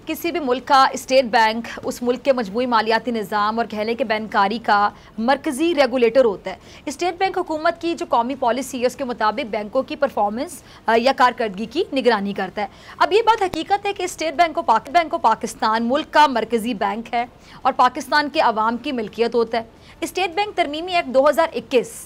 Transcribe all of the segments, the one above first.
किसी भी मुल्क का स्टेट बैंक उस मुल्क के मजमूई मालियाती निज़ाम और कहने के बैंककारी का मरकज़ी रेगुलेटर होता है। स्टेट बैंक हुकूमत की जो कौमी पॉलिसी है उसके मुताबिक बैंकों की परफॉर्मेंस या कारकर्दगी की निगरानी करता है। अब ये बात हकीकत है कि स्टेट बैंक को पाकिस्तान मुल्क का मरकज़ी बैंक है और पाकिस्तान के अवाम की मिल्कियत होता है। स्टेट बैंक तरमीमी एक्ट 2021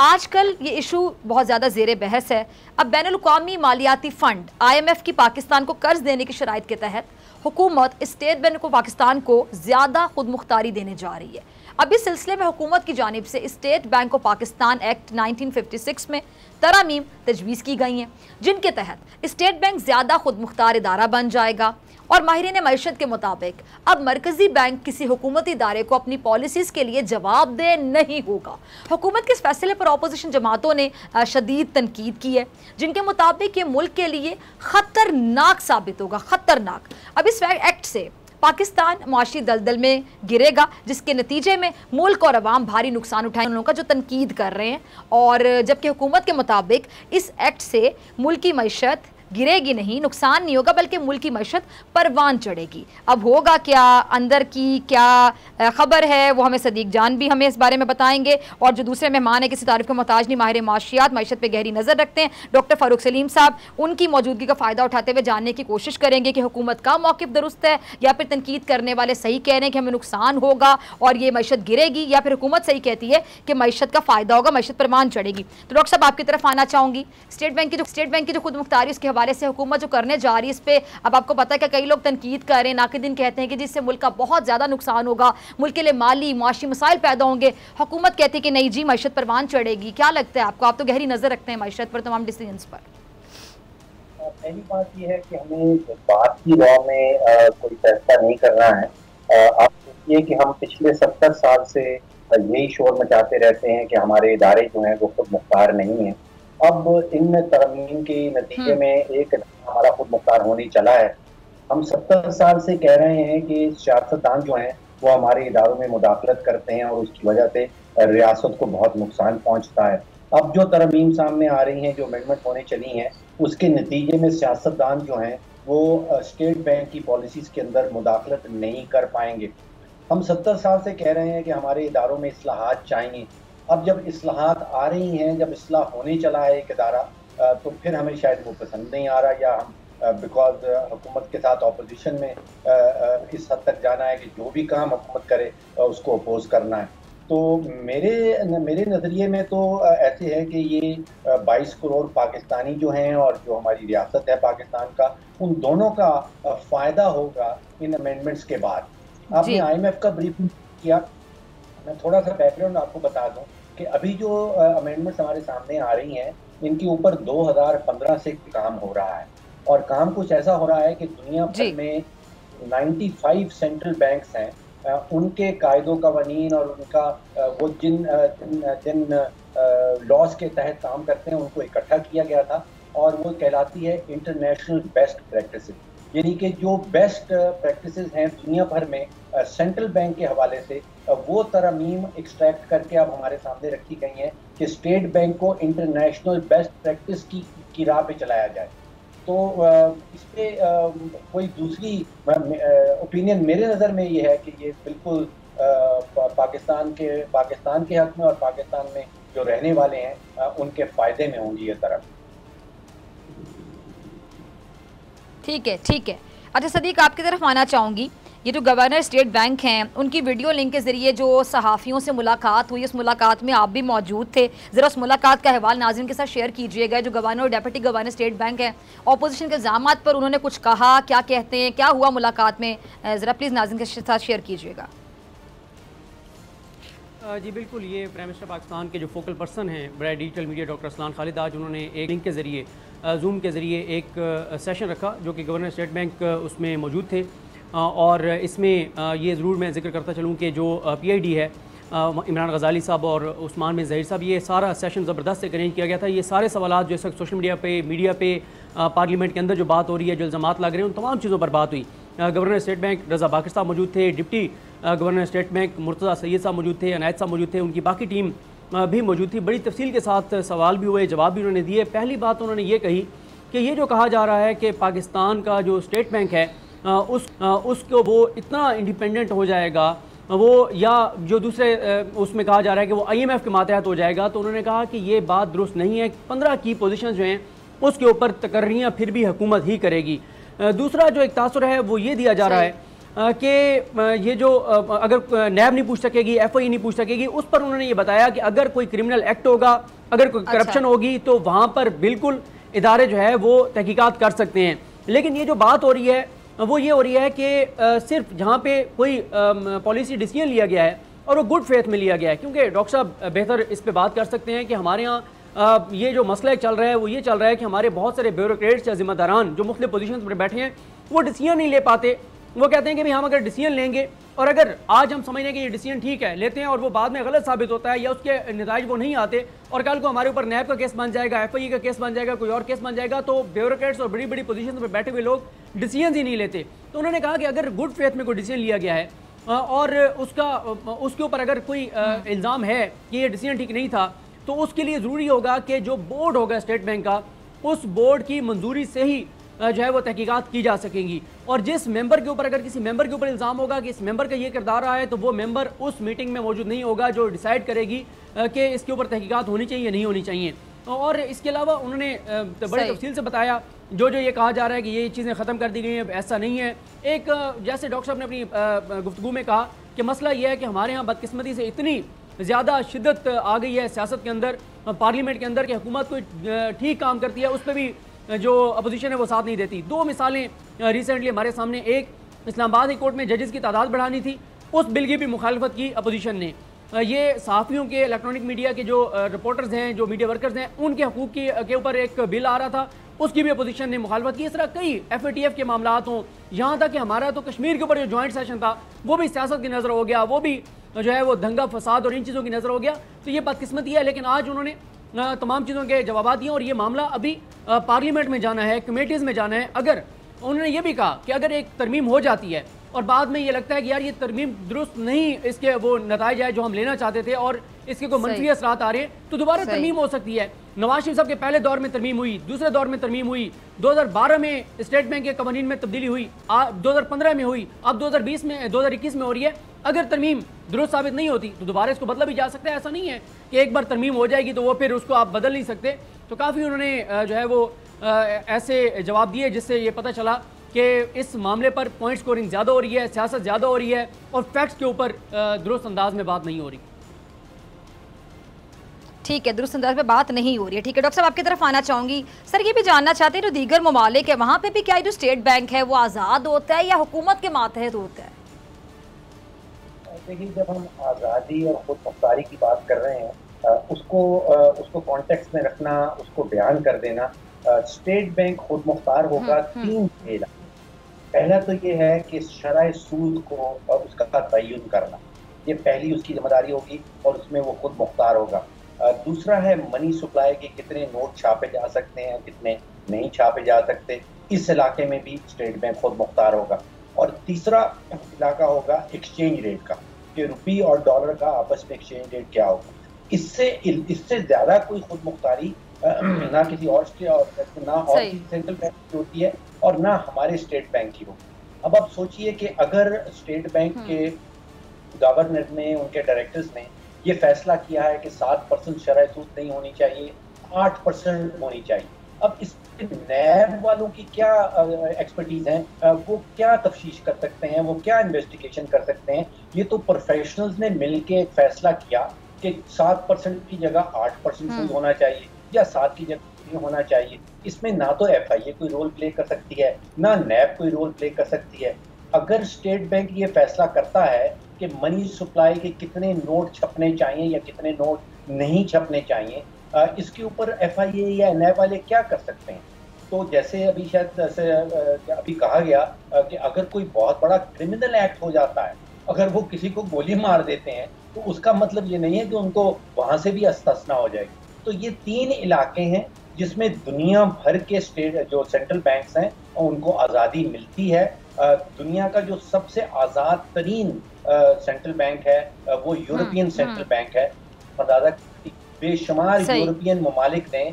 आजकल ये इशू बहुत ज़्यादा ज़ेर बहस है। अब बैनुल-अक़वामी मालियाती फ़ंड IMF की पाकिस्तान को कर्ज देने की शराइत के तहत हुकूमत स्टेट बैंक ऑफ पाकिस्तान को ज़्यादा खुद मुख्तारी देने जा रही है। अब इस सिलसिले में हुकूमत की जानिब से state bank of Pakistan act 1956 में तरामीम तजवीज़ की गई हैं, जिनके तहत स्टेट बैंक ज़्यादा खुद मुख्तार इदारा बन जाएगा और माहिरीन मईशत के मुताबिक अब मरकज़ी बैंक किसी हुकूमती इदारे को अपनी पॉलिसीज़ के लिए जवाबदेह नहीं होगा। हुकूमत के इस फैसले पर अपोजिशन जमातों ने शदीद तनकीद की है, जिनके मुताबिक ये मुल्क के लिए ख़तरनाक साबित होगा, ख़तरनाक। अब इस एक्ट से पाकिस्तान मुआशी दलदल में गिरेगा, जिसके नतीजे में मुल्क और अवाम भारी नुकसान उठाएंगे। उन लोगों का जो तनकीद कर रहे हैं, और जबकि हुकूमत के मुताबिक इस एक्ट से मुल्क की मईशत गिरेगी नहीं, नुकसान नहीं होगा, बल्कि मुल्क की मईशत परवान चढ़ेगी। अब होगा क्या, अंदर की क्या खबर है, वो हमें सदीक जान भी हमें इस बारे में बताएंगे। और जो दूसरे मेहमान है किसी तारीफ के मोहताज नहीं, माहिर माशियात मईशत पे गहरी नज़र रखते हैं, डॉक्टर फ़ारूक सलीम साहब, उनकी मौजूदगी का फ़ायदा उठाते हुए जानने की कोशिश करेंगे कि हुकूमत का मौक़िफ़ दुरुस्त है या फिर तनकीद करने वाले सही कह रहे हैं कि हमें नुकसान होगा और ये मईशत गिरेगी, या फिर हुकूमत सही कहती है कि मईशत का फ़ायदा होगा, मईशत परवान चढ़ेगी। तो डॉक्टर साहब, आपकी तरफ आना चाहूँगी। स्टेट बैंक की जो खुद मुख्तारी उसके हवाले से हुकूमत जो करने जा रही है, इस पे अब आपको पता है कि कई लोग तनकीद कर रहे हैं, नाक़िदीन कहते हैं कि जिससे मुल्क का बहुत ज़्यादा नुकसान होगा, मुल्क के लिए माली मुआशी मसाइल पैदा होंगे। हुकूमत कहती है कि नहीं जी, मईशत परवान चढ़ेगी। क्या लगता है आपको? आप तो गहरी नज़र रखते हैं मईशत पर, तमाम डिसीजंस पर। पहली बात यह है कि हमें बात की रॉ में कोई फैसला नहीं करना है। आप सोचिए कि हम पिछले 70 साल से यही शोर मचाते रहते हैं कि हमारे इदारे जो हैं वो खुद मुख्तार नहीं है। अब इन तरमीम के नतीजे में एक हमारा खुद मुख्तार होने चला है। हम 70 साल से कह रहे हैं कि सियासतदान जो हैं वो हमारे इदारों में मुदाखलत करते हैं और उसकी वजह से रियासत को बहुत नुकसान पहुंचता है। अब जो तरमीम सामने आ रही हैं, जो अमेंडमेंट होने चली हैं, उसके नतीजे में सियासतदान जो हैं वो स्टेट बैंक की पॉलिसीज़ के अंदर मुदाखलत नहीं कर पाएंगे। हम 70 साल से कह रहे हैं कि हमारे इदारों में इस्लाहात चाहिए। अब जब इस्लाहात आ रही हैं, जब इस्लाह होने चला है एक इदारा, तो फिर हमें शायद वो पसंद नहीं आ रहा, या हम बिकॉज हुकूमत के साथ अपोजिशन में इस हद तक जाना है कि जो भी काम हुकूमत करे उसको अपोज करना है। तो मेरे नज़रिए में तो ऐसे है कि ये 22 करोड़ पाकिस्तानी जो हैं और जो हमारी रियासत है पाकिस्तान का, उन दोनों का फ़ायदा होगा इन अमेंडमेंट्स के बाद। आपने IMF का ब्रीफिंग किया, मैं थोड़ा सा बैकग्राउंड आपको बता दूं कि अभी जो अमेंडमेंट्स हमारे सामने आ रही हैं, इनके ऊपर 2015 से काम हो रहा है, और काम कुछ ऐसा हो रहा है कि दुनिया भर में 95 सेंट्रल बैंक्स हैं, उनके कायदो कवानीन और उनका वो जिन लॉज के तहत काम करते हैं उनको इकट्ठा किया गया था, और वो कहलाती है इंटरनेशनल बेस्ट प्रैक्टिसेस। यानी कि जो बेस्ट प्रैक्टिसेस हैं दुनिया भर में सेंट्रल बैंक के हवाले से, वो तरमीम एक्सट्रैक्ट करके अब हमारे सामने रखी गई हैं कि स्टेट बैंक को इंटरनेशनल बेस्ट प्रैक्टिस की राह पे चलाया जाए। तो इस पर कोई दूसरी ओपिनियन मेरे नज़र में ये है कि ये बिल्कुल पाकिस्तान के हक में और पाकिस्तान में जो रहने वाले हैं उनके फ़ायदे में होंगी ये तरफ। ठीक है। अच्छा सदीक, आपकी तरफ आना चाहूँगी। ये जो गवर्नर स्टेट बैंक हैं, उनकी वीडियो लिंक के ज़रिए जो सहाफ़ियों से मुलाकात हुई, उस मुलाकात में आप भी मौजूद थे। ज़रा उस मुलाकात का अहवाल नाज़रीन के साथ शेयर कीजिएगा। जो गवर्नर और डेप्यूटी गवर्नर स्टेट बैंक हैं, अपोजिशन के इल्ज़ामात पर उन्होंने कुछ कहा, क्या कहते हैं, क्या हुआ मुलाकात में, ज़रा प्लीज़ नाज़रीन के साथ शेयर कीजिएगा। जी बिल्कुल, ये प्राइम मिनिस्टर पाकिस्तान के जो फोकल पर्सन हैं बराए digital media doctor Aslan Khalid, आज उन्होंने एक लिंक के ज़रिए जूम के ज़रिए एक सेशन रखा, जो कि गवर्नर स्टेट बैंक उसमें मौजूद थे। और इसमें ये ज़रूर मैं जिक्र करता चलूँ कि जो PID है इमरान गज़ाली साहब और उस्मान बिन ज़हीर साहब, ये सारा सेशन ज़बरदस्त अरेंज किया गया था। ये सारे सवालात जो इस वक्त सोशल मीडिया पे पार्लियामेंट के अंदर जो बात हो रही है, जो इल्ज़ामात लग रहे हैं, उन तमाम चीज़ों पर बात हुई। गवर्नर स्टेट बैंक रज़ा बाकर साहब मौजूद थे, deputy governor state bank Murtaza Syed साहब मौजूद थे, अनायत साहब मौजूद थे, उनकी बाकी टीम भी मौजूद थी। बड़ी तफसील के साथ सवाल भी हुए, जवाब भी उन्होंने दिए। पहली बात उन्होंने ये कही कि ये जो कहा जा रहा है कि पाकिस्तान का जो स्टेट बैंक है उसको वो इतना इंडिपेंडेंट हो जाएगा, वो या जो दूसरे उसमें कहा जा रहा है कि वो IMF के मातहत हो जाएगा। तो उन्होंने कहा कि ये बात दुरुस्त नहीं है। 15 की पोजीशन जो हैं उसके ऊपर तकर्रियाँ फिर भी हुकूमत ही करेगी। दूसरा जो एक तासुर है वो ये दिया जा रहा है कि ये जो अगर नैब नहीं पूछ सकेगी, FI नहीं पूछ सकेगी, उस पर उन्होंने ये बताया कि अगर कोई क्रिमिनल एक्ट होगा, अगर कोई करप्शन होगी तो वहाँ पर बिल्कुल इदारे जो है वो तहकीकात कर सकते हैं। लेकिन ये जो बात हो रही है वो ये हो रही है कि सिर्फ जहाँ पे कोई पॉलिसी डिसीजन लिया गया है और वो गुड फेथ में लिया गया है, क्योंकि डॉक्टर साहब बेहतर इस पे बात कर सकते हैं कि हमारे यहाँ ये जो मसला चल रहा है वो ये चल रहा है कि हमारे बहुत सारे ब्यूरोक्रेट्स या जिम्मेदारान जो मुख्तलिफ पोजीशन पर बैठे हैं वो डिसीजन नहीं ले पाते। वो कहते हैं कि भाई हम अगर डिसीजन लेंगे और अगर आज हम समझ लें कि ये डिसीजन ठीक है, लेते हैं और वो बाद में गलत साबित होता है या उसके नतीजे वो नहीं आते और कल को हमारे ऊपर नैब का केस बन जाएगा, FI का केस बन जाएगा, कोई और केस बन जाएगा, तो ब्यूरोक्रेट्स और बड़ी बड़ी पोजीशन पर बैठे हुए लोग डिसीजन ही नहीं लेते। तो उन्होंने कहा कि अगर गुड फेथ में कोई डिसीजन लिया गया है और उसके ऊपर अगर कोई इल्ज़ाम है कि ये डिसीजन ठीक नहीं था, तो उसके लिए ज़रूरी होगा कि जो बोर्ड होगा स्टेट बैंक का, उस बोर्ड की मंजूरी से ही जो है वो तहकीकात की जा सकेंगी। और जिस मेंबर के ऊपर, अगर किसी मेंबर के ऊपर इल्ज़ाम होगा कि इस मेंबर का ये किरदार रहा है, तो वो मेंबर उस मीटिंग में मौजूद नहीं होगा जो डिसाइड करेगी कि इसके ऊपर तहकीकात होनी चाहिए या नहीं होनी चाहिए। और इसके अलावा उन्होंने बड़ी तफसील से बताया जो ये कहा जा रहा है कि ये चीज़ें ख़त्म कर दी गई हैं, ऐसा नहीं है। एक जैसे डॉक्टर साहब ने अपनी गुफ्तगू में कहा कि मसला ये है कि हमारे यहाँ बदकिस्मती से इतनी ज़्यादा शिद्दत आ गई है सियासत के अंदर, पार्लियामेंट के अंदर, कि हुकूमत कोई ठीक काम करती है उस पर भी जो अपोजिशन है वो साथ नहीं देती। 2 मिसालें रिसेंटली हमारे सामने, एक इस्लामाबाद हाई कोर्ट में जजेस की तादाद बढ़ानी थी, उस बिल की भी मुखालफत की अपोजिशन ने। ये सहाफ़ियों के, इलेक्ट्रॉनिक मीडिया के जो रिपोर्टर्स हैं, जो मीडिया वर्कर्स हैं, उनके हकूक़ के ऊपर एक बिल आ रहा था, उसकी भी अपोजिशन ने मुखालफत की। इस तरह कई FATF के मामला हों, यहाँ तक कि हमारा तो कश्मीर के ऊपर जो जॉइंट सेशन था वो भी सियासत की नज़र हो गया, वो भी जो है वो दंगा फसाद और इन चीज़ों की नज़र हो गया। तो ये बदकिस्मती है। लेकिन आज उन्होंने तमाम चीज़ों के जवाब दिए और ये मामला अभी पार्लियामेंट में जाना है, कमेटीज़ में जाना है। अगर उन्होंने ये भी कहा कि अगर एक तरमीम हो जाती है और बाद में ये लगता है कि यार ये तरमीम दुरुस्त नहीं, इसके वो नताइज है जो हम लेना चाहते थे और इसके कोई मंफी असरात आ रहे हैं, तो दोबारा तरमीम हो सकती है। नवाज शरीफ साहब के पहले दौर में तरमीम हुई, दूसरे दौर में तरमीम हुई, 2012 में स्टेट बैंक के कवानीन में तब्दीली हुई, 2015 में हुई, अब 2021 में हो रही है। अगर तरमीम दुरुस्त साबित नहीं होती तो दोबारा इसको बदला भी जा सकता है। ऐसा नहीं है कि एक बार तरमीम हो जाएगी तो वो फिर उसको आप बदल नहीं सकते। तो काफ़ी उन्होंने जो है वो ऐसे जवाब दिए जिससे ये पता चला कि इस मामले पर पॉइंट स्कोरिंग ज़्यादा हो रही है, सियासत ज़्यादा हो रही है और फैक्ट्स के ऊपर दुरुस्त अंदाज में बात नहीं हो रही। ठीक है, दुरुस्त अंदाज में बात नहीं हो रही है। ठीक है डॉक्टर साहब, आपकी तरफ आना चाहूँगी। सर ये भी जानना चाहते हैं जो दीगर ममालिक है वहाँ पे भी क्या जो स्टेट बैंक है वो आज़ाद होता है या हुकूमत के मातहत होता है? देखिए, जब हम आज़ादी और खुद मुख्तारी की बात कर रहे हैं उसको कॉन्टेक्स्ट में रखना, उसको बयान कर देना। स्टेट बैंक खुद मुख्तार होगा 3 खेल। पहला तो ये है कि शरह सूद को उसका तयन करना, ये पहली उसकी जिम्मेदारी होगी और उसमें वो खुद मुख्तार होगा। दूसरा है मनी सप्लाई के कितने नोट छापे जा सकते हैं, कितने नहीं छापे जा सकते, इस इलाके में भी स्टेट बैंक खुद मुख्तार होगा। और तीसरा इलाका होगा एक्सचेंज रेट का, कि रुपये और डॉलर का आपस में एक्सचेंज रेट क्या होगा। इससे ज़्यादा कोई खुद मुख्तारी ना किसी और सेंट्रल बैंक की होती है और ना हमारे स्टेट बैंक की होगी। अब आप सोचिए कि अगर स्टेट बैंक के गवर्नर ने, उनके डायरेक्टर्स ने ये फैसला किया है कि 7% शरह सूद नहीं होनी चाहिए, 8% होनी चाहिए। अब इस नैब वालों की क्या एक्सपर्टीज है, वो क्या तफ्तीश कर सकते हैं, वो क्या इन्वेस्टिगेशन कर सकते हैं? ये तो प्रोफेशनल्स ने मिलके एक फैसला किया कि 7% की जगह 8% सूद होना चाहिए या 7 की जगह होना चाहिए। इसमें ना तो FIA कोई रोल प्ले कर सकती है, ना नैब कोई रोल प्ले कर सकती है। अगर स्टेट बैंक ये फैसला करता है कि मनी सप्लाई के कितने नोट छपने चाहिए या कितने नोट नहीं छपने चाहिए, इसके ऊपर FIA या नैब वाले क्या कर सकते हैं? तो जैसे अभी अभी कहा गया कि अगर कोई बहुत बड़ा क्रिमिनल एक्ट हो जाता है, अगर वो किसी को गोली मार देते हैं, तो उसका मतलब ये नहीं है कि उनको वहां से भी अस्तना हो जाएगी। तो ये 3 इलाके हैं जिसमें दुनिया भर के जो सेंट्रल बैंक्स हैं उनको आज़ादी मिलती है। दुनिया का जो सबसे आज़ाद तरीन सेंट्रल बैंक है वो यूरोपियन सेंट्रल बैंक है। बेशुमार यूरोपियन ममालिक ने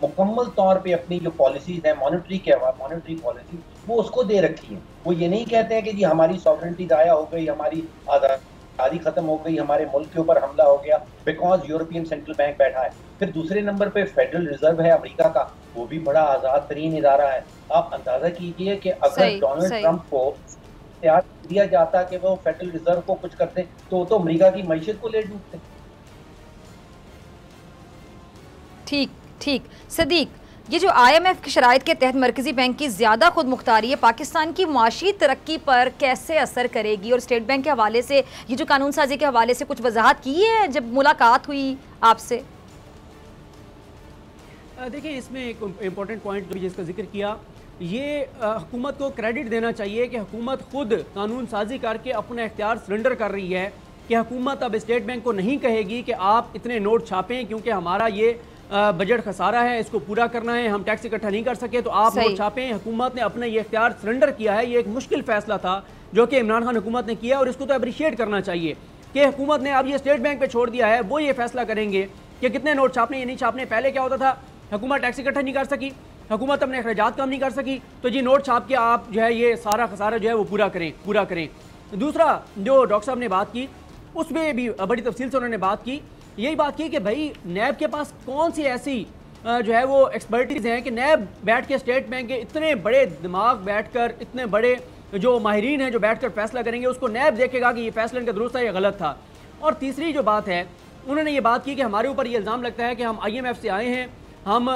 मुकम्मल तौर पे अपनी जो पॉलिसीज है, मॉनेटरी पॉलिसी, वो उसको दे रखी है। वो ये नहीं कहते हैं कि जी हमारी सॉवरेनिटी ज़ाया हो गई, हमारी आज़ादी खत्म हो गई, हमारे मुल्क के ऊपर हमला हो गया, बिकॉज यूरोपियन सेंट्रल बैंक बैठा है। फिर दूसरे नंबर पे फेडरल रिजर्व है अमेरिका का, वो भी बड़ा आज़ाद तरीन इदारा है। आप अंदाजा कीजिए कि अगर डोनाल्ड ट्रंप को इख्तियार दिया जाता कि वो फेडरल रिजर्व को कुछ करते तो अमेरिका की मईशत को ले डूबते। ठीक ठीक सदीक, ये जो IMF की शराइत के तहत मरकजी बैंक की ज़्यादा खुद मुख्तारी है पाकिस्तान की माशी तरक्की पर कैसे असर करेगी? और स्टेट बैंक के हवाले से ये जो कानून साजी के हवाले से कुछ वजाहत की है जब मुलाकात हुई आपसे? देखिए, इसमें एक इम्पॉर्टेंट पॉइंट जो जिसका जिक्र किया, ये हुकूमत को क्रेडिट देना चाहिए कि हुकूमत खुद कानून साजी करके अपना इख्तियार सरेंडर कर रही है कि हुकूमत अब स्टेट बैंक को नहीं कहेगी कि आप इतने नोट छापें क्योंकि हमारा ये बजट खसारा है, इसको पूरा करना है, हम टैक्स इकट्ठा नहीं कर सके तो आप नोट छापें। हुकूमत ने अपना ये इख्तियार सरेंडर किया है। ये एक मुश्किल फैसला था जो कि इमरान खान हुकूमत ने किया और इसको तो अप्रिशिएट करना चाहिए कि हुकूमत ने अब ये स्टेट बैंक पे छोड़ दिया है, वो ये फैसला करेंगे कि कितने नोट छापने या नहीं छापने। पहले क्या होता था, हुकूमत टैक्स इकट्ठा नहीं कर सकी, हुकूमत अपने अखराजात कम नहीं कर सकी, तो जी नोट छाप के आप जो है ये सारा खसारा जो है वो पूरा करें। दूसरा जो डॉक्टर साहब ने बात की उसमें भी बड़ी तफसील से उन्होंने बात की, यही बात की कि भाई नैब के पास कौन सी ऐसी जो है वो एक्सपर्टीज़ हैं कि नैब बैठ के स्टेट बैंक के इतने बड़े दिमाग बैठकर, इतने बड़े जो माहिरीन हैं जो बैठकर फैसला करेंगे, उसको नैब देखेगा कि ये फैसला इनका दुरुस्त है या गलत था। और तीसरी जो बात है, उन्होंने ये बात की कि हमारे ऊपर ये इल्ज़ाम लगता है कि हम IMF से आए हैं, हम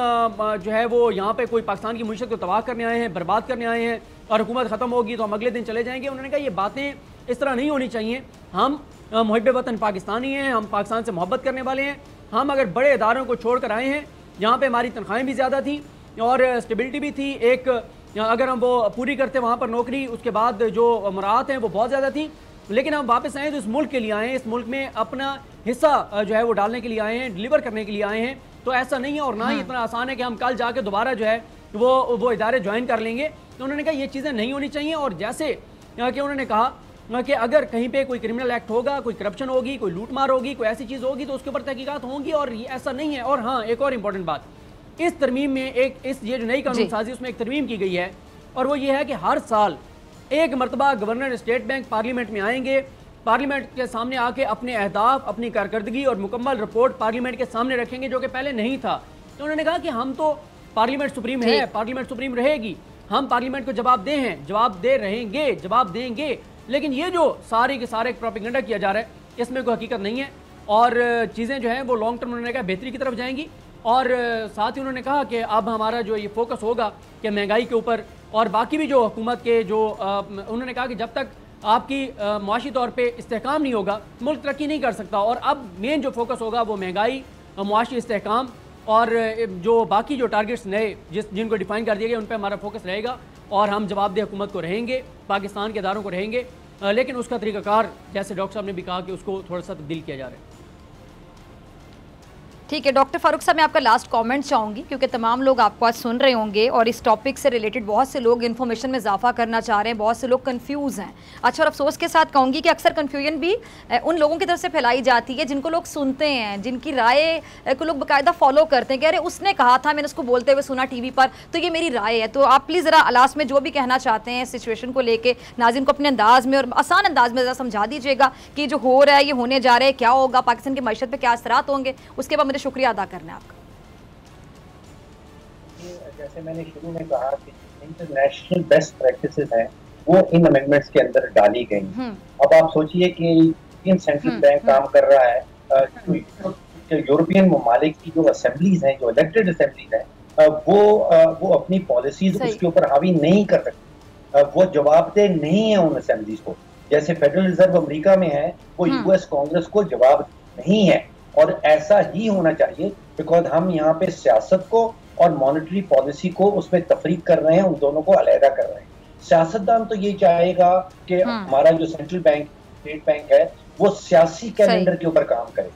जो है वो यहाँ पे कोई पाकिस्तान की मईशत को तबाह करने आए हैं, बर्बाद करने आए हैं और हुकूमत ख़त्म होगी तो हम अगले दिन चले जाएंगे। उन्होंने कहा ये बातें इस तरह नहीं होनी चाहिए। हम मुहिब वतन पाकिस्तानी हैं, हम पाकिस्तान से मोहब्बत करने वाले हैं। हम अगर बड़े इदारों को छोड़ कर आए हैं जहाँ पे हमारी तनख्वाहें भी ज़्यादा थी और स्टेबिलिटी भी थी, एक अगर हम वो पूरी करते वहाँ पर नौकरी, उसके बाद जो मराहत हैं वो बहुत ज़्यादा थी, लेकिन हम वापस आए तो इस मुल्क के लिए आए हैं, इस मुल्क में अपना हिस्सा जो है वो डालने के लिए आए हैं, डिलीवर करने के लिए आए हैं। तो ऐसा नहीं है और ना ही इतना आसान है कि हम कल जाके दोबारा जो है वो इदारे ज्वाइन कर लेंगे। तो उन्होंने कहा ये चीज़ें नहीं होनी चाहिए। और जैसे कि उन्होंने कहा कि अगर कहीं पे कोई क्रिमिनल एक्ट होगा, कोई करप्शन होगी, कोई लूटमार होगी, कोई ऐसी चीज़ होगी तो उसके ऊपर तहकीकात होंगी और ये ऐसा नहीं है। और हाँ, एक और इम्पॉर्टेंट बात, इस तरमीम में ये जो नई कानून साजी उसमें एक तरमीम की गई है और वो ये है कि हर साल एक मरतबा गवर्नर स्टेट बैंक पार्लियामेंट में आएंगे, पार्लियामेंट के सामने आके अपने अहदाफ, अपनी कारकर्दगी और मुकम्मल रिपोर्ट पार्लियामेंट के सामने रखेंगे, जो कि पहले नहीं था। तो उन्होंने कहा कि हम तो पार्लियामेंट सुप्रीम है, पार्लियामेंट सुप्रीम रहेगी, हम पार्लियामेंट को जवाब जवाब देंगे, लेकिन ये जो सारे के सारे प्रोपेगेंडा किया जा रहा है इसमें कोई हकीकत नहीं है और चीज़ें जो हैं वो लॉन्ग टर्म उन्होंने कहा बेहतरी की तरफ जाएंगी। और साथ ही उन्होंने कहा कि अब हमारा जो ये फोकस होगा कि महंगाई के ऊपर और बाकी भी जो हुकूमत के जो उन्होंने कहा कि जब तक आपकी मुआशी तौर पे इस्तेहकाम नहीं होगा मुल्क तरक्की नहीं कर सकता। और अब मेन जो फोकस होगा वो महंगाई, मुआशी इस्तेहकाम और जो बाकी जो टारगेट्स नए जिनको डिफाइन कर दिए गए उन पर हमारा फोकस रहेगा और हम जवाबदेह हुकूमत को रहेंगे, पाकिस्तान के इदारों को रहेंगे, लेकिन उसका तरीक़ाकार जैसे डॉक्टर साहब ने भी कहा कि उसको थोड़ा सा तब्दील किया जा रहा है। ठीक है डॉक्टर फारूक साहब, मैं आपका लास्ट कमेंट चाहूँगी क्योंकि तमाम लोग आपको आज सुन रहे होंगे और इस टॉपिक से रिलेटेड बहुत से लोग इन्फॉर्मेशन में इजाफा करना चाह रहे हैं, बहुत से लोग कंफ्यूज हैं। अच्छा, और अफसोस के साथ कहूँगी कि अक्सर कन्फ्यूजन भी उन लोगों की तरफ से फैलाई जाती है जिनको लोग सुनते हैं, जिनकी राय को लोग बाकायदा फॉलो करते हैं कि अरे उसने कहा था, मैंने उसको बोलते हुए सुना TV पर, तो ये मेरी राय है। तो आप प्लीज़ ज़रा लास्ट में जो भी कहना चाहते हैं सिचुएशन को लेके नाज़रीन को अपने अंदाज में और आसान अंदाज में ज़रा समझा दीजिएगा कि जो हो रहा है, ये होने जा रहा है, क्या होगा, पाकिस्तान की मईशत पर क्या असरात होंगे। उसके बाद मुझे शुक्रिया अदा करना है आपका। जैसे मैंने शुरू में कहा कि इंटरनेशनल बेस्ट प्रैक्टिसेस हैं वो इन अमेंडमेंट्स के अंदर डाली गई। अब आप सोचिए कि इंडियन सेंट्रल बैंक काम कर रहा है, यूरोपियन ममालिक की जो असेंबलीज हैं, जो इलेक्टेड असेंबलीज हैं, वो अपनी पॉलिसीज उसके ऊपर हावी नहीं कर सकती, वो जवाबदेह नहीं है उन असेंबलीज को। जैसे फेडरल रिजर्व अमेरिका में है, वो US कांग्रेस को जवाब नहीं है और ऐसा ही होना चाहिए, बिकॉज हम यहाँ पे सियासत को और मॉनेटरी पॉलिसी को उसमें तफरीक कर रहे हैं, उन दोनों को अलहदा कर रहे हैं। सियासतदान तो ये चाहेगा कि हमारा जो सेंट्रल बैंक, स्टेट बैंक है, वो सियासी कैलेंडर के ऊपर काम करे,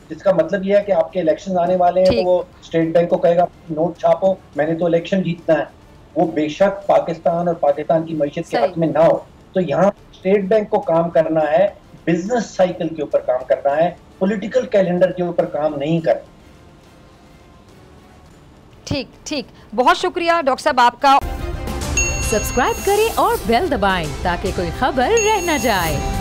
जिसका मतलब ये है कि आपके इलेक्शन आने वाले हैं तो वो स्टेट बैंक को कहेगा नोट छापो, मैंने तो इलेक्शन जीतना है। वो बेशक पाकिस्तान और पाकिस्तान की मईशत के हक में ना हो। तो यहाँ स्टेट बैंक को काम करना है, बिजनेस साइकिल के ऊपर काम करना है, पॉलिटिकल कैलेंडर के ऊपर काम नहीं करना। ठीक, बहुत शुक्रिया डॉक्टर साहब आपका। सब्सक्राइब करें और बेल दबाएं ताकि कोई खबर रह न जाए।